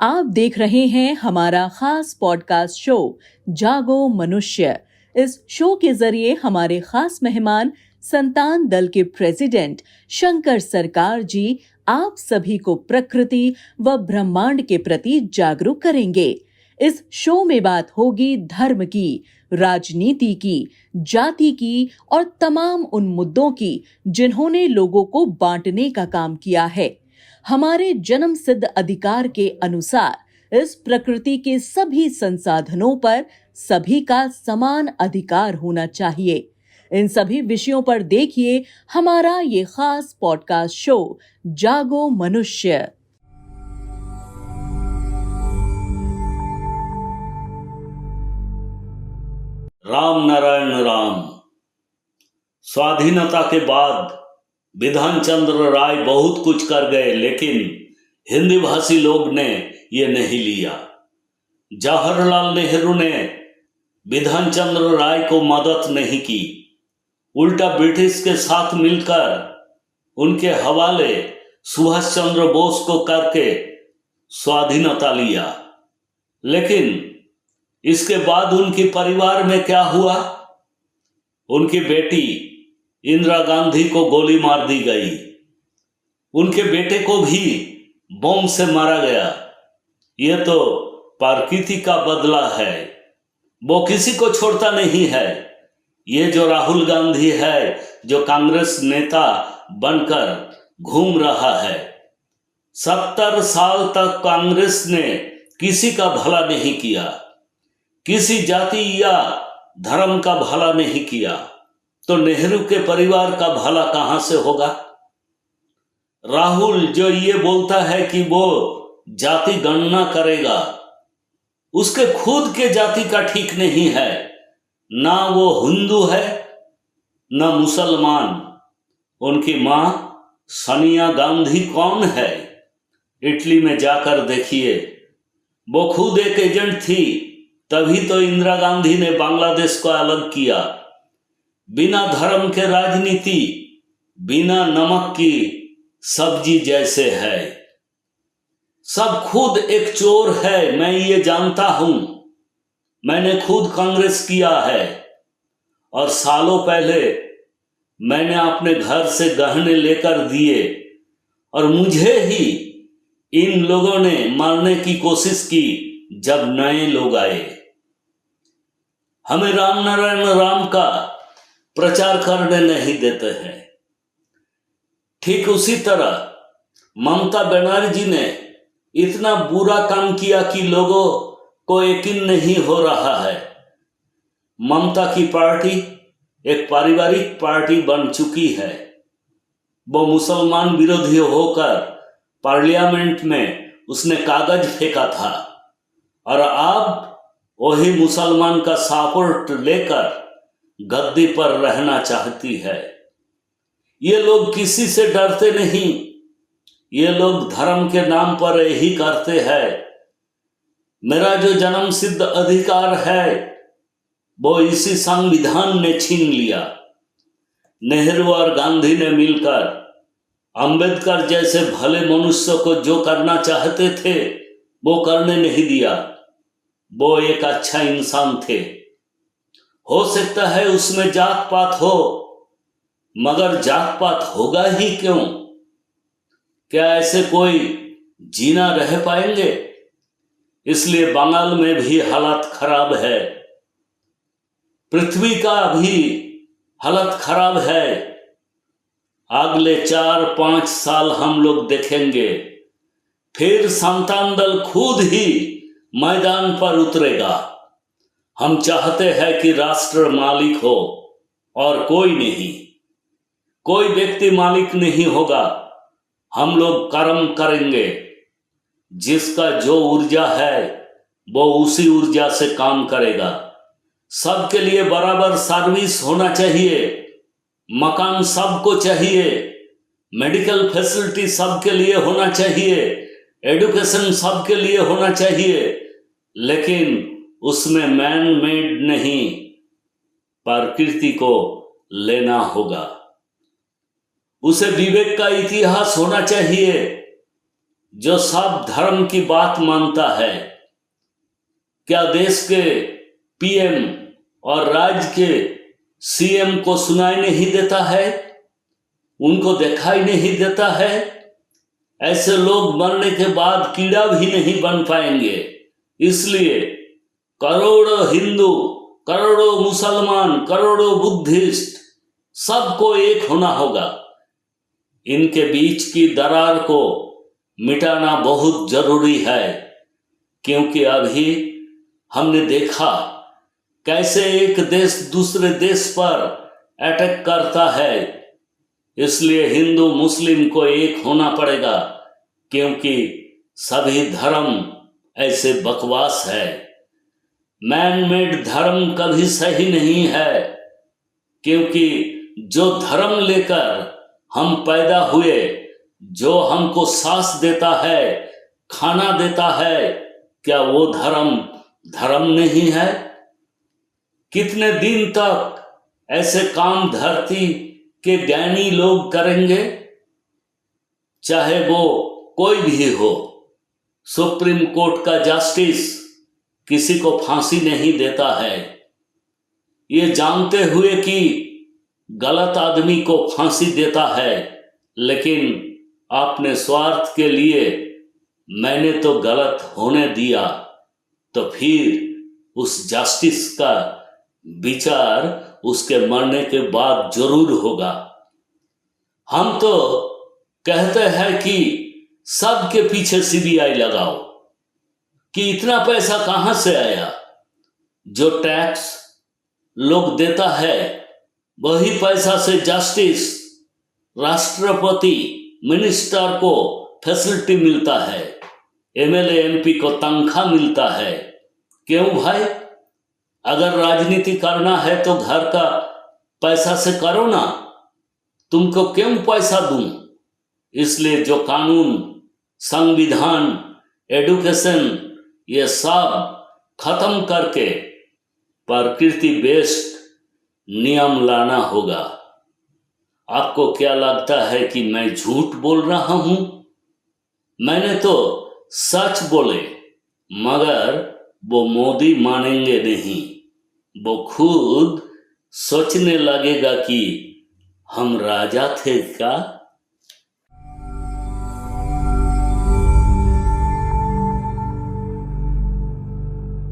आप देख रहे हैं हमारा खास पॉडकास्ट शो जागो मनुष्य। इस शो के जरिए हमारे खास मेहमान संतान दल के प्रेसिडेंट शंकर सरकार जी आप सभी को प्रकृति व ब्रह्मांड के प्रति जागरूक करेंगे। इस शो में बात होगी धर्म की, राजनीति की, जाति की और तमाम उन मुद्दों की जिन्होंने लोगों को बांटने का काम किया है। हमारे जन्म सिद्ध अधिकार के अनुसार इस प्रकृति के सभी संसाधनों पर सभी का समान अधिकार होना चाहिए। इन सभी विषयों पर देखिए हमारा ये खास पॉडकास्ट शो जागो मनुष्य। राम नारायण राम। स्वाधीनता के बाद बिधान चंद्र राय बहुत कुछ कर गए, लेकिन हिंदी भाषी लोग ने ये नहीं लिया। जवाहरलाल नेहरू ने बिधान चंद्र राय को मदद नहीं की, उल्टा ब्रिटिश के साथ मिलकर उनके हवाले सुभाष चंद्र बोस को करके स्वाधीनता लिया। लेकिन इसके बाद उनके परिवार में क्या हुआ? उनकी बेटी इंदिरा गांधी को गोली मार दी गई, उनके बेटे को भी बम से मारा गया। यह तो प्रकृति का बदला है, वो किसी को छोड़ता नहीं है। ये जो राहुल गांधी है, जो कांग्रेस नेता बनकर घूम रहा है, 70 साल तक कांग्रेस ने किसी का भला नहीं किया, किसी जाति या धर्म का भला नहीं किया, तो नेहरू के परिवार का भला कहां से होगा? राहुल जो ये बोलता है कि वो जाति गणना करेगा, उसके खुद के जाति का ठीक नहीं है। ना वो हिंदू है ना मुसलमान। उनकी मां सोनिया गांधी कौन है? इटली में जाकर देखिए, वो खुद एक एजेंट थी। तभी तो इंदिरा गांधी ने बांग्लादेश को अलग किया। बिना धर्म के राजनीति बिना नमक की सब्जी जैसे है। सब खुद एक चोर है, मैं ये जानता हूं। मैंने खुद कांग्रेस किया है और सालों पहले मैंने अपने घर से गहने लेकर दिए और मुझे ही इन लोगों ने मारने की कोशिश की जब नए लोग आए। हमें राम नारायण राम का प्रचार करने नहीं देते हैं। ठीक उसी तरह ममता बनर्जी ने इतना बुरा काम किया कि लोगों को यकीन नहीं हो रहा है। ममता की पार्टी एक पारिवारिक पार्टी बन चुकी है। वो मुसलमान विरोधी होकर पार्लियामेंट में उसने कागज फेंका था और अब वही मुसलमान का सपोर्ट लेकर गद्दी पर रहना चाहती है। ये लोग किसी से डरते नहीं। ये लोग धर्म के नाम पर यही करते हैं। मेरा जो जन्म सिद्ध अधिकार है वो इसी संविधान ने छीन लिया। नेहरू और गांधी ने मिलकर अंबेडकर जैसे भले मनुष्य को जो करना चाहते थे वो करने नहीं दिया। वो एक अच्छा इंसान थे। हो सकता है उसमें जात पात हो, मगर जात पात होगा ही क्यों? क्या ऐसे कोई जीना रह पाएंगे? इसलिए बंगाल में भी हालत खराब है, पृथ्वी का भी हालत खराब है। अगले 4-5 साल हम लोग देखेंगे, फिर संतान दल खुद ही मैदान पर उतरेगा। हम चाहते हैं कि राष्ट्र मालिक हो और कोई नहीं, कोई व्यक्ति मालिक नहीं होगा। हम लोग कर्म करेंगे। जिसका जो ऊर्जा है वो उसी ऊर्जा से काम करेगा। सबके लिए बराबर सर्विस होना चाहिए। मकान सबको चाहिए, मेडिकल फैसिलिटी सबके लिए होना चाहिए, एजुकेशन सबके लिए होना चाहिए, लेकिन उसमें मैन मेड नहीं, प्रकृति को लेना होगा। उसे विवेक का इतिहास होना चाहिए। जो सब धर्म की बात मानता है, क्या देश के पीएम और राज्य के सीएम को सुनाई नहीं देता है? उनको दिखाई नहीं देता है? ऐसे लोग मरने के बाद कीड़ा भी नहीं बन पाएंगे। इसलिए करोड़ों हिंदू, करोड़ों मुसलमान, करोड़ों बुद्धिस्ट, सबको एक होना होगा। इनके बीच की दरार को मिटाना बहुत जरूरी है, क्योंकि अभी हमने देखा कैसे एक देश दूसरे देश पर अटैक करता है। इसलिए हिंदू मुस्लिम को एक होना पड़ेगा, क्योंकि सभी धर्म ऐसे बकवास है। मैन मेड धर्म कभी सही नहीं है, क्योंकि जो धर्म लेकर हम पैदा हुए, जो हमको सांस देता है, खाना देता है, क्या वो धर्म नहीं है? कितने दिन तक ऐसे काम धरती के ज्ञानी लोग करेंगे? चाहे वो कोई भी हो, सुप्रीम कोर्ट का जस्टिस किसी को फांसी नहीं देता है, ये जानते हुए कि गलत आदमी को फांसी देता है, लेकिन अपने स्वार्थ के लिए मैंने तो गलत होने दिया, तो फिर उस जस्टिस का विचार उसके मरने के बाद जरूर होगा। हम तो कहते हैं कि सबके पीछे सीबीआई लगाओ, कि इतना पैसा कहां से आया? जो टैक्स लोग देता है वही पैसा से जस्टिस, राष्ट्रपति, मिनिस्टर को फैसिलिटी मिलता है, एमएलए एमपी को तनख्वाह मिलता है। क्यों भाई? अगर राजनीति करना है तो घर का पैसा से करो ना, तुमको क्यों पैसा दूं? इसलिए जो कानून, संविधान, एडुकेशन, ये सब खत्म करके प्रकृति बेस्ड नियम लाना होगा। आपको क्या लगता है कि मैं झूठ बोल रहा हूं? मैंने तो सच बोले, मगर वो मोदी मानेंगे नहीं। वो खुद सोचने लगेगा कि हम राजा थे क्या?